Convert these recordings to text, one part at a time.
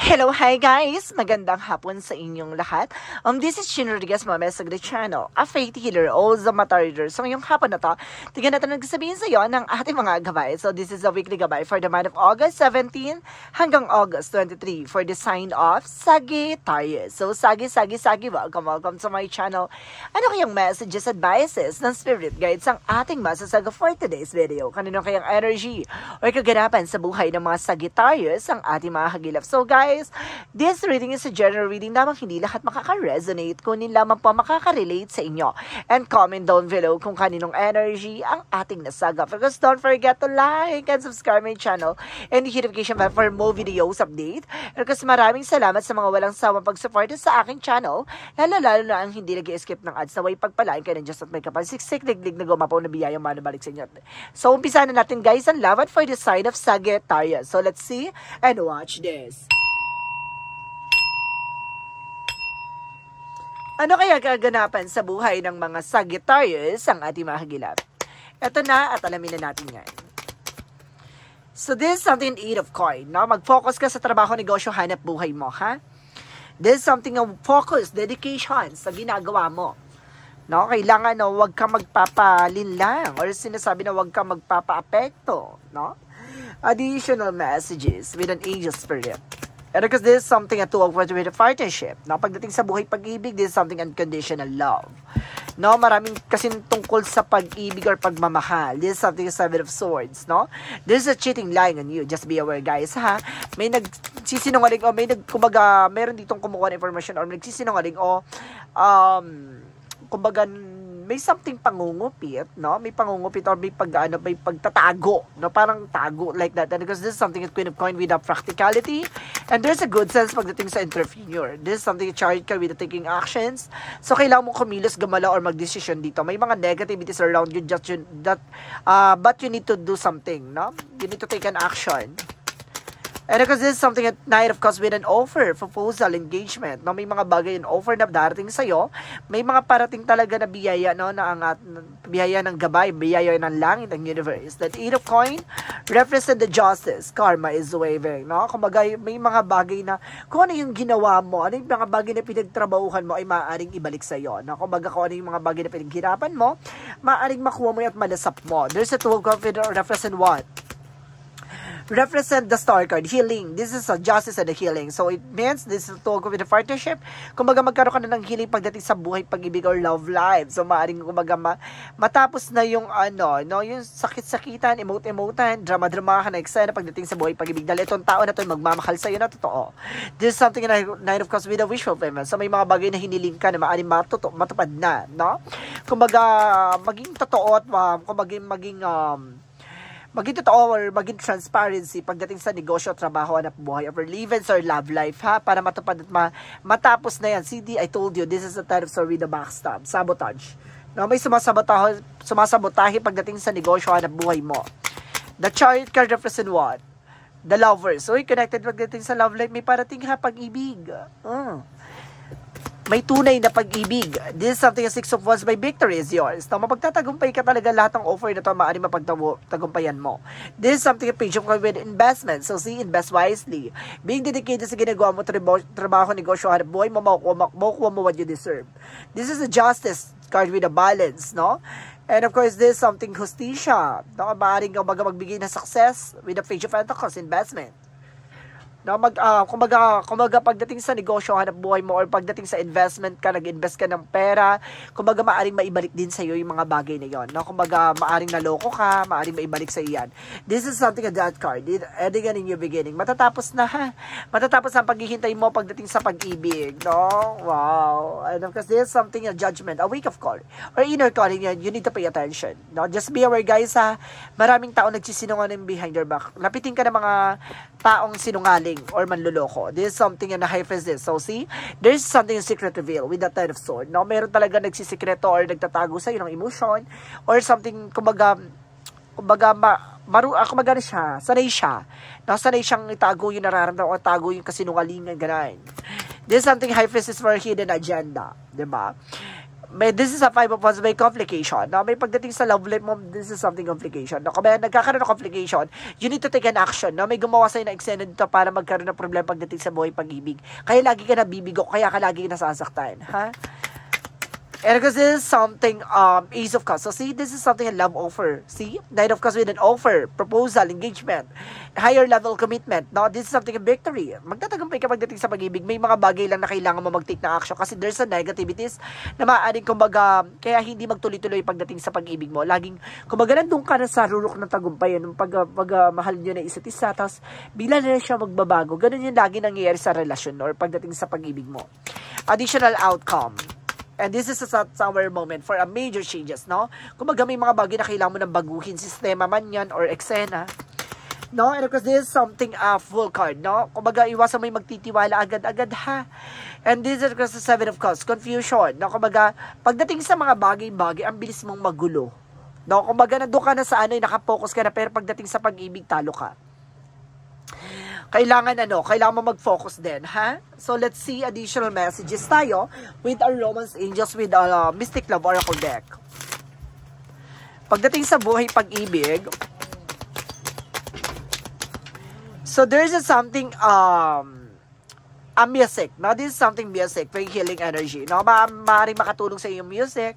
Hello, hi guys! Magandang hapon sa inyong lahat. This is Chin Rodriguez, Mama Sagre Channel, a faith healer, also mata reader. So ngayong hapon na to, tignan natin nagsasabihin sa iyo ng ating mga gabay. So this is a weekly gabay for the month of August 17 hanggang August 23 for the sign of Sagittarius. So Sagi, welcome to my channel. Ano kayang messages, advices ng spirit guides ang ating masasaga for today's video? Kanino kayang energy or kaganapan sa buhay ng mga Sagittarius ang ating mga hagilap? So guys, this reading is a general reading lamang, hindi lahat makaka-resonate, kunin lamang po makaka-relate sa inyo. And comment down below kung kaninong energy ang ating nasaga. Because don't forget to like and subscribe my channel and the notification bell for more videos update. And kasi maraming salamat sa mga walang sawang pag-support sa aking channel, lalo na ang hindi nag-skip ng ads na way pagpalain kayo ng Diyos at may kapalsiksik, liglig na gumapaw na biyayang manabalik sa inyo. So umpisa na natin guys ang laban for the sign of Sagittarius. So let's see and watch this. Ano kaya kaganapan sa buhay ng mga Sagittarius ang ating mga hagilap? Ito na at alamin na natin yan. So this is something 8 of coin. No? Mag-focus ka sa trabaho, negosyo, hanap buhay mo. Ha? This is something of focus, dedication sa ginagawa mo. No? Kailangan no, huwag ka magpapalinlang or sinasabi na huwag ka magpapa-apekto. No? Additional messages with an angel spirit. And because this is something a tool with a partnership. No? Pagdating sa buhay pag-ibig, this is something unconditional love. No? Maraming kasi tungkol sa pag-ibig or pagmamahal. This is something a 7 of swords. No? This is a cheating lying on you. Just be aware guys. Ha? May nagsisinungaling o kumbaga, meron ditong kumukuha ng information or nagsisinungaling o kumbaga, may something pangungupit, no? May pangungupit or may may pagtatago, no? Parang tago like that. And because this is something that Queen of Coin with a practicality, and there's a good sense pagdating sa entrepreneur. This is something charged ka with the taking actions. So kailangan mo kumilos, gumala or magdesisyon dito. May mga negativities around you, but you need to do something, no? You need to take an action. And because this is something at Knight of Cups with an offer, proposal, engagement. No, may mga bagay in offer na darating sa'yo. May mga parating talaga na biyaya, no, na biyaya ng gabay, biyaya ng langit, ng universe. That 8 of coin represent the justice. Karma is wavering. No? Kumbaga, may mga bagay na kung ano yung ginawa mo, ano yung mga bagay na pinagtrabahuhan mo ay maaaring ibalik sa'yo. No? Kumbaga, kung ano yung mga bagay na pinaghirapan mo, maaaring makuha mo at malasap mo. There's a 2 of confidence represent what? Represent the star card, healing. This is a justice and a healing. So it means this is a talk with a partnership. Kumbaga magkaroon ka na ng healing pagdating sa buhay, pag-ibig or love life. So maaaring kumbaga matapos na yung no, yung sakit-sakitan, emote-emotan, drama-dramahan na eksena pagdating sa buhay, pag-ibig. Dahil itong tao na to magmamahal sa iyo na totoo. This is something na Nine of Cups with a wish fulfillment. So may mga bagay na hiniling ka na maaaring matupad na, no? Kumbaga maging totoo at kumbaga maging totoo or maging transparency pagdating sa negosyo, trabaho, hanap buhay, or live-ins or love life, ha? Para matupad at matapos na yan. CD, I told you, this is the time of sorry, the backstab, sabotage. No, may sumasabotahe pagdating sa negosyo, hanap buhay mo. The chariot card represent what? The lovers. So, connected pagdating sa love life, may parating ha, pag-ibig. May tunay na pag-ibig. This is something a 6 of Wands by victory is yours. No, mapagtatagumpay ka talaga lahat ng offer na ito, maaaring mapagtagumpayan mo. This is something a page of with investment. So see, invest wisely. Being dedicated sa ginagawa mo, trabaho, negosyo, hanap buhay mo, makukuha mo what you deserve. This is a justice card with a balance, no? And of course, this is something justisya. No, maaaring magbigay ng success with a page of pentacles, investment. No, kumbaga pagdating sa negosyo, hanap buhay mo, or pagdating sa investment ka, nag-invest ka ng pera, kumbaga maaring maibalik din sa iyo yung mga bagay na yon. No, kumbaga maaring naloko ka, maaring maibalik sa iyan. This is something a that card, ending and new beginning. Matatapos na ha. Matatapos ang paghihintay mo pagdating sa pag-ibig, no? Wow. And because this is something a judgment, a wake of call, or inner calling yan, you need to pay attention. No, just be aware guys ha. Maraming tao nagsisinungaling behind your back. Lapitin ka ng mga taong sinungaling or manluloko. This is something na high-face this. So see, there's something secret reveal with that 10 of sword. No, meron talaga nagsisikreto or nagtatago sa iyo ng emotion or something, kumbaga siya, sanay siya. No, sanay siyang itago yung nararamdaman o tago yung kasinungalingan, gano'n. This is something high-face is for hidden agenda, 'di ba? this is a 5 of Wands, may complication. No? May pagdating sa love life mo, this is something complication. No? Kung may nagkakaroon ng complication, you need to take an action. No? May gumawa sa'yo na eksena dito para magkaroon ng problema pagdating sa buhay pag-ibig. Kaya lagi ka nabibigo, kaya ka lagi nasasaktan. Ha? And because this is something, Ace of Cups. So see, this is something a love offer. See? Knight of Cups with an offer, proposal, engagement, higher level commitment. No? This is something a victory. Magtatagumpay ka pagdating sa pag-ibig. May mga bagay lang na kailangan mo mag-take na action kasi there's a negativities na maaaring kumbaga, kaya hindi magtuloy-tuloy pagdating sa pag-ibig mo. Laging, kumbaga nandun ka na sa rurok ng tagumpay. Nung pag mahal nyo na isa't isa, tapos bila na siya magbabago. Ganun yung lagi nangyayari sa relasyon or pagdating sa pag-ibig mo. Additional outcome. And this is a summer moment for a major changes, no? Kung may mga bagay na kailangan mo ng baguhin, sistema man yan or eksena, no? And because this is something full card, no? Kumbaga, iwasan mo yung magtitiwala agad-agad, ha? And this is because the 7 of Cups, confusion, no? Kumbaga, pagdating sa mga bagay-bagay, ang bilis mong magulo, no? Kumbaga, nandun ka na sa nakapokus ka na, pero pagdating sa pag-ibig, talo ka. Kailangan mo mag-focus din, ha? So, let's see additional messages tayo with our Romance Angels with Mystic Love Oracle deck. Pagdating sa buhay pag-ibig, so there is something, music. Now, this is something music, very healing energy. No? Maaaring makatulong sa iyo yung music.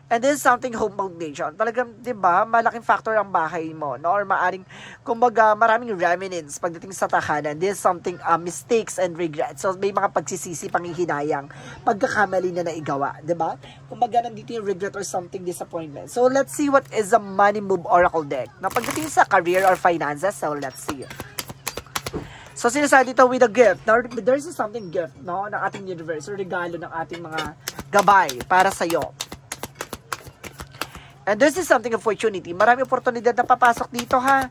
And this is something home foundation. Talagang, di ba, malaking factor ang bahay mo, no? Or maaring, kumbaga, maraming remnants pagdating sa tahanan. This is something mistakes and regrets. So, may mga pagsisisi, panghihinayang, pagkakamali na naigawa, di ba? Kumbaga, nandito yung regret or something disappointment. So, let's see what is a money move oracle deck. Na pagdating sa career or finances, so let's see. So, sinasabi dito with a gift. Now, there's something gift, no? Ng ating universe, or regalo ng ating mga gabay para sa'yo. And this is something opportunity. Marami oportunidad na papasok dito, ha.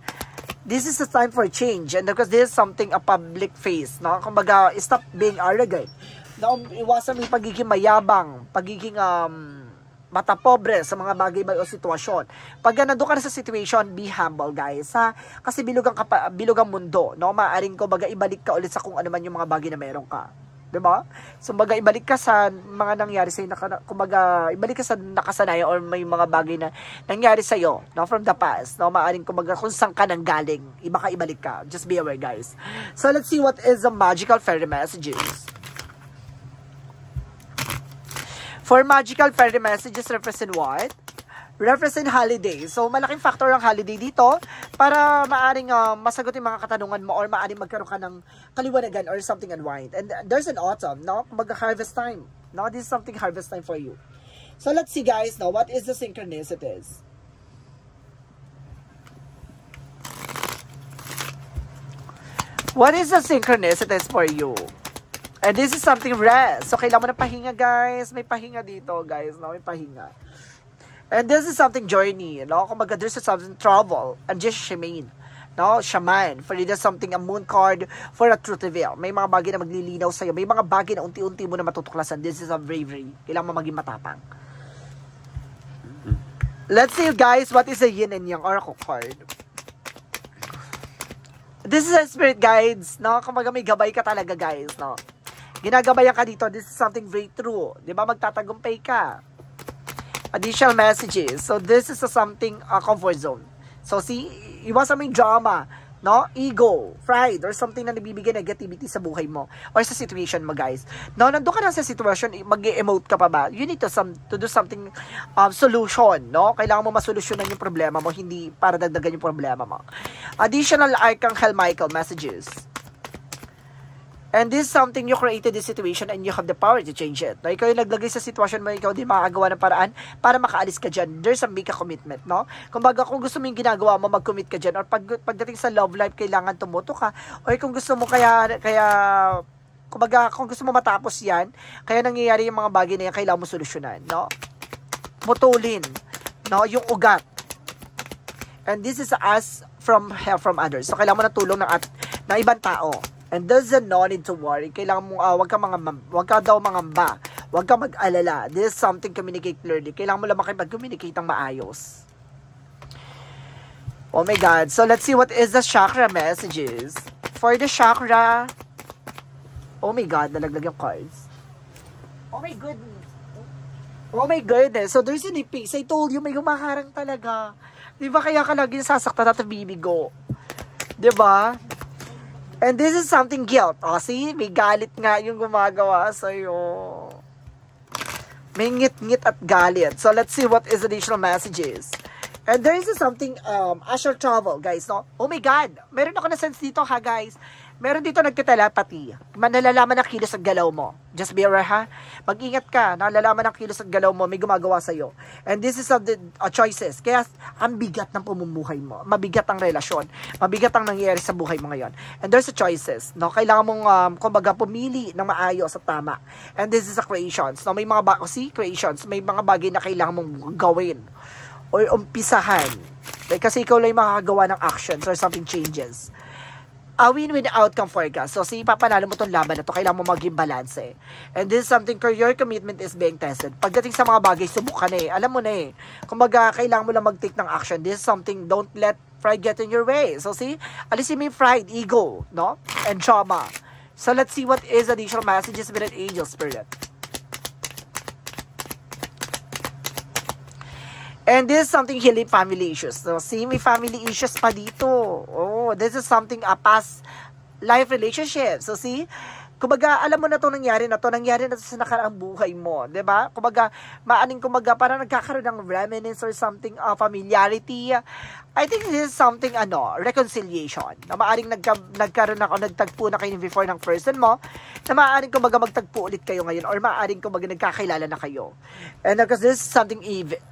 This is a time for change. And because this is something a public face, no? Kumbaga, stop being arrogant. No? Iwasan mo yung pagiging mayabang, pagiging matapobre sa mga bagay-bagay o sitwasyon. Pag nandun ka na sa situation, be humble, guys, ha. Kasi bilog ang mundo, no? Maaring kumbaga ibalik ka ulit sa kung ano man yung mga bagay na meron ka. Diba? So, kumbaga, ibalik ka sa mga nangyari sa'yo, kumbaga, ibalik ka sa nakasanayan or may mga bagay na nangyari sa'yo, no, from the past, no, maaring, kumbaga, kung saan ka nang galing, ibalik ka. Just be aware, guys. So, let's see what is the magical fairy messages. For magical fairy messages, represent what? Represent holiday. So, malaking factor ang holiday dito para maaring masagot yung mga katanungan mo or maaring magkaroon ka ng kaliwanagan or something unwind. And there's an autumn, no? Mag-harvest time. No? This is something harvest time for you. So, let's see, guys, now, what is the synchronicities? What is the synchronicities for you? And this is something rest. So, kailangan mo na pahinga, guys. May pahinga dito, guys. No? May pahinga. And this is something journey, you know? Kumbaga, there's something travel. And just shaman. No? Shaman. For it is something, a moon card for a truth reveal. May mga bagay na maglilinaw sa'yo. May mga bagay na unti-unti mo na matutuklasan. This is a bravery. Kailangan mo maging matapang. Let's see, guys, what is the yin and yang oracle card. This is a spirit guides, no? Kumbaga, may gabay ka talaga, guys, no? Ginagabayan ka dito. This is something very true. Di ba? Magtatagumpay ka. Additional messages. So, this is something comfort zone. So, see, iwasan mo yung drama, no? Ego, pride, or something na nagbibigay negativity sa buhay mo or sa situation mo, guys. Now, nandun ka na sa situation, mag-emote ka pa ba? You need to do something solution, no? Kailangan mo masolusyonan yung problema mo, hindi para dagdagan yung problema mo. Additional Archangel Michael messages. And this is something you created this situation and you have the power to change it. No? Ikaw yung naglagay sa sitwasyon mo, ikaw din makakagawa ng paraan para makaalis ka dyan. There's a big commitment, no? Kumbaga, kung gusto mo yung ginagawa mo, mag-commit ka dyan. Or pagdating sa love life, kailangan tumuto ka. Or kung gusto mo kumbaga, kung gusto mo matapos yan, kaya nangyayari yung mga bagay na yan, kailangan mo solusyonan, no? Mutulin, no? Yung ugat. And this is us from help from others. So, kailangan mo na tulong ng ibang tao. And there's no need to worry. Kailangan mo, wag ka daw mangamba. Wag ka mag-alala. This is something communicate clearly. Kailangan mo lang makipag-communicate ng maayos. Oh my God. So, let's see what is the chakra messages. For the chakra, oh my God, nalaglag yung cards. Oh my goodness. Oh my goodness. So there's an face. I told you, may humaharang talaga. Di ba kaya ka lagi nasasaktan at bibigo? Di ba? And this is something guilt. Oh, see? May galit nga yung gumagawa sa'yo. May ngit-ngit at galit. So let's see what is additional messages. And there is something, astral travel, guys, no? Oh my God. Meron ako na-sense dito, ha, guys. Meron dito nagka-telepathy. Nalalaman ang kilos at galaw mo. Just be aware, ha? Mag-ingat ka. Nalalaman ang kilos at galaw mo. May gumagawa sa'yo. And this is of the choices. Kaya, ang bigat ng pumumuhay mo. Mabigat ang relasyon. Mabigat ang nangyayari sa buhay mo ngayon. And there's a choices. No? Kailangan mong, kumbaga, pumili ng maayos at tama. And this is a creations. No? May mga creations. May mga bagay na kailangan mong gawin. O umpisahan. Kasi ikaw lang makakagawa ng actions or something changes. A win-win outcome forecast. So, papanalo mo itong laban na ito. Kailangan mo maging balance eh. And this is something, your commitment is being tested. Pagdating sa mga bagay, subok ka na eh. Alam mo na eh. Kumbaga, kailangan mo lang mag-take ng action. This is something, don't let pride get in your way. So, see? Alisin mo yung pride, ego, no? And trauma. So, let's see what is additional messages with an angel spirit. And this is something healing family issues. So, see, may family issues pa dito. Oh, this is something past life relationship. So, see, kumbaga, alam mo na nangyari na sa nakaraang buhay mo, 'di ba? Kumbaga, kumbaga, parang nagkakaroon ng reminiscence or something, familiarity. I think this is something, reconciliation. Na maaring nagtagpo na kayo before ng person mo, na maaring kumbaga magtagpo ulit kayo ngayon, or maaring kumbaga nagkakilala na kayo. And because this is something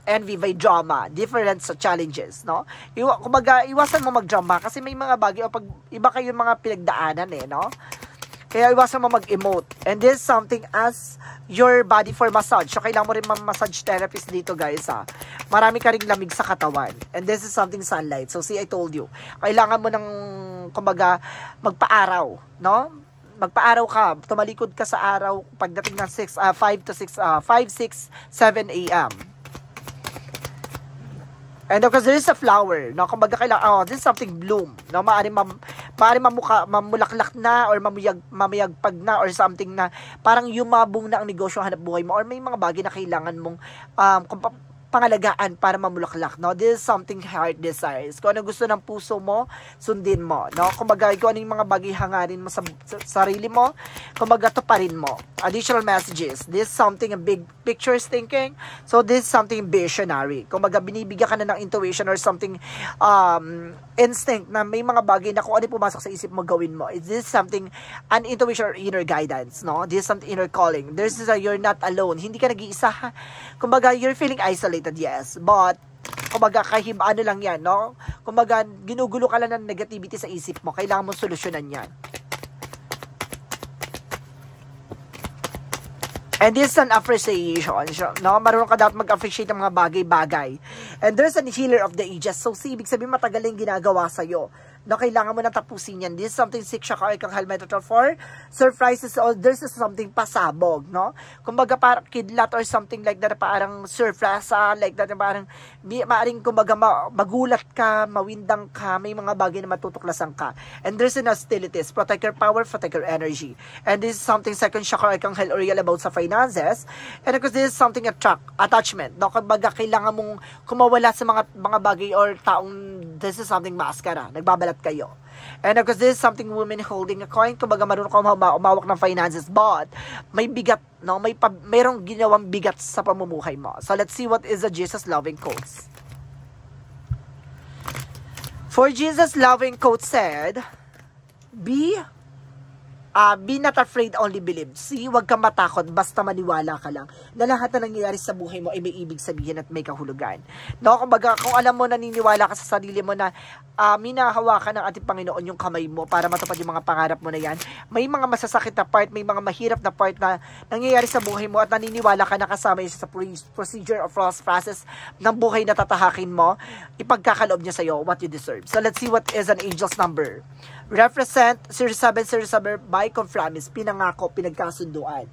envy by drama, different sa challenges, no? Kumbaga, iwasan mo magdrama kasi may mga bagay, o pag iba kayo mga pinagdaanan no? Kaya iwasan mo mag-emote. And this is something as your body for massage. So, kailangan mo rin massage therapist dito, guys, ha. Marami ka ring lamig sa katawan. And this is something sunlight. So, see, I told you. Kailangan mo ng, kumbaga, magpa-araw, no? Magpa-araw ka. Tumalikod ka sa araw pagdating ng 5, 6, 7 a.m. And because there is a flower, no? Kumbaga kailangan, this is something bloom, no? Maaring mamulaklak na or mamayagpag na or something na parang yumabong na ang negosyo hanap buhay mo or may mga bagay na kailangan mong pangalagaan para mamulaklak, no? This is something heart desires. Kung ano gusto ng puso mo, sundin mo, no? Kumbaga, kung ano yung mga bagay hangarin mo sa sarili mo, kumbaga, tuparin mo. Additional messages. This is something a big pictures thinking. So, this is something visionary. Kumbaga, binibigyan ka na ng intuition or something instinct na may mga bagay na kung ano pumasok sa isip mo, gawin mo. This is something an intuition or inner guidance, no? This is something inner calling. This is you're not alone. Hindi ka nag-iisa. Kumbaga, you're feeling isolated. Yes, but kumbaga kahit ano lang yan, no? Kumbaga ginugulo ka lang ng negativity sa isip mo, kailangan mo solusyonan yan. And this is an appreciation, no? Marunong ka dapat mag-appreciate ng mga bagay-bagay. And there's a healer of the ages. So, ibig sabihin matagal yung ginagawa sa'yo. No, kailangan mo na tapusin yan. This is something 6 siya kang helmet for surprises or there's something pasabog, no? Kumbaga parang kidlat or something like that, parang surpresa, like that, parang maaring kumbaga magulat ka, mawindang ka, may mga bagay na matutuklasan ka. And there's an hostilities, protect your power, protect your energy. And this is something second chakra kang hell or real about sa finances. And because this is something attachment, no? Kumbaga kailangan mong kumawala sa mga bagay or taong this is something mascara, nagbabalat kayo. And of course, this is something women holding a coin. Kumbaga, marunong ka umawak ng finances, but may bigat, no? Mayroong ginawang bigat sa pamumuhay mo. So, let's see what is the Jesus loving quotes. For Jesus loving quote said, Be not afraid, only believe. See, huwag kang matakot, basta maniwala ka lang na lahat na nangyayari sa buhay mo ay may ibig sabihin at may kahulugan. No, kumbaga, kung alam mo, naniniwala ka sa sarili mo na minahawakan ng ating Panginoon yung kamay mo para matupad yung mga pangarap mo na yan, may mga masasakit na part, may mga mahirap na part na nangyayari sa buhay mo at naniniwala ka na kasama yun sa procedure of process ng buhay na tatahakin mo, ipagkakaloob niya sa'yo what you deserve. So, let's see what is an angel's number. Represent 0707 by compromise, pinangako, pinagkasunduan.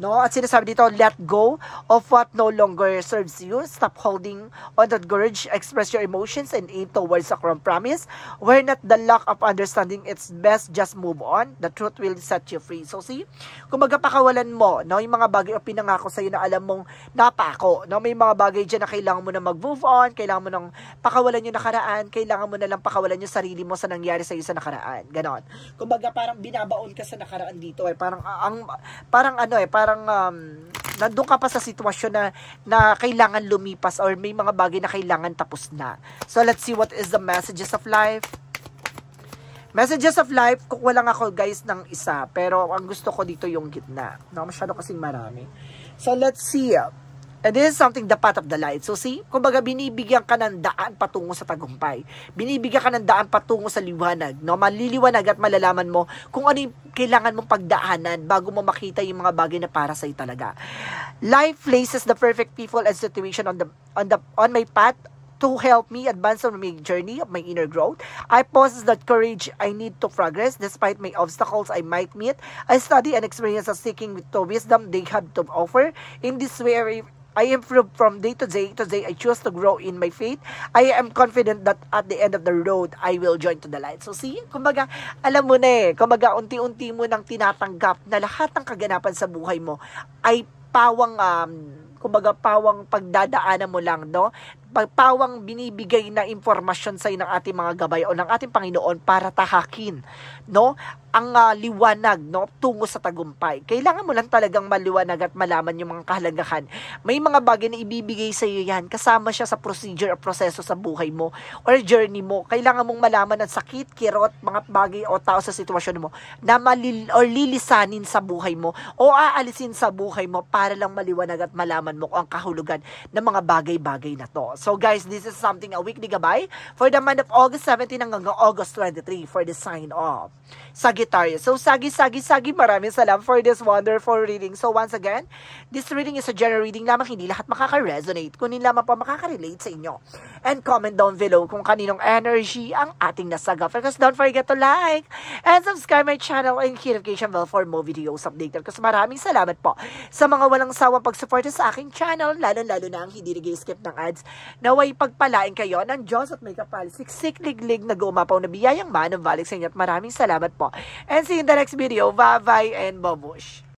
No? At sinasabi dito, let go of what no longer serves you. Stop holding on that grudge. Express your emotions and aim towards a compromise. Where not the lack of understanding, it's best just move on. The truth will set you free. So see, kung magpakawalan mo, no, yung mga bagay o pinangako sa'yo na alam mong napako, no, may mga bagay dyan na kailangan mo na mag-move on, kailangan mo nang pakawalan yung nakaraan, kailangan mo na lang pakawalan yung sarili mo sa nangyari sa'yo sa nakaraan. Ganon. Kung parang binabaon ka sa nakaraan dito, nandun ka pa sa sitwasyon na kailangan lumipas or may mga bagay na kailangan tapos na. So, let's see what is the messages of life. Messages of life, kukuha lang ako guys ng isa, pero ang gusto ko dito yung gitna. No, masyado kasing marami. So, let's see. And this is something, the path of the light. So see, kumbaga binibigyan ka ng daan patungo sa tagumpay. Binibigyan ka ng daan patungo sa liwanag. No? Maliliwanag at malalaman mo kung ano yung kailangan mong pagdaanan bago mo makita yung mga bagay na para sa'yo talaga. Life places the perfect people and situation on my path to help me advance on my journey of my inner growth. I possess that courage I need to progress despite my obstacles I might meet. I study and experience of seeking the wisdom they have to offer. In this way, I improve from day to day. Today, I choose to grow in my faith. I am confident that at the end of the road, I will join to the light. So see, kumbaga, alam mo na kumbaga, unti-unti mo nang tinatanggap na lahat ng kaganapan sa buhay mo ay pawang pagdadaanan mo lang, no? Pawang binibigay na impormasyon sa ng ating mga gabay o ng ating Panginoon para tahakin, no? Ang liwanag, no, tungo sa tagumpay. Kailangan mo lang talagang maliwanag at malaman yung mga kahalagahan. May mga bagay na ibibigay sa iyo yan, kasama siya sa procedure o proseso sa buhay mo or journey mo. Kailangan mong malaman ang sakit, kirot, mga bagay o tao sa sitwasyon mo na lilisanin sa buhay mo o aalisin sa buhay mo para lang maliwanag at malaman mo ang kahulugan ng mga bagay-bagay na to. So guys, this is something, a weekly gabay for the month of August 17 hanggang August 23 for the sign of Sagittarius. So, Sagi, maraming salamat for this wonderful reading. So, once again, this reading is a general reading lamang, hindi lahat makaka-resonate, kunin lamang pa makaka-relate sa inyo. And comment down below kung kaninong energy ang ating nasaga. Because don't forget to like and subscribe my channel and notification bell for more videos updated. Kasi maraming salamat po sa mga walang sawang pagsuporta sa aking channel, lalo-lalo na ang hindi nag-skip ng ads. Naway pagpalain kayo ng Diyos at may kapal, siksik-liglig na gumapaw na biyayang manong balik sa inyo at maraming salamat po. And see you in the next video. Bye-bye and babush.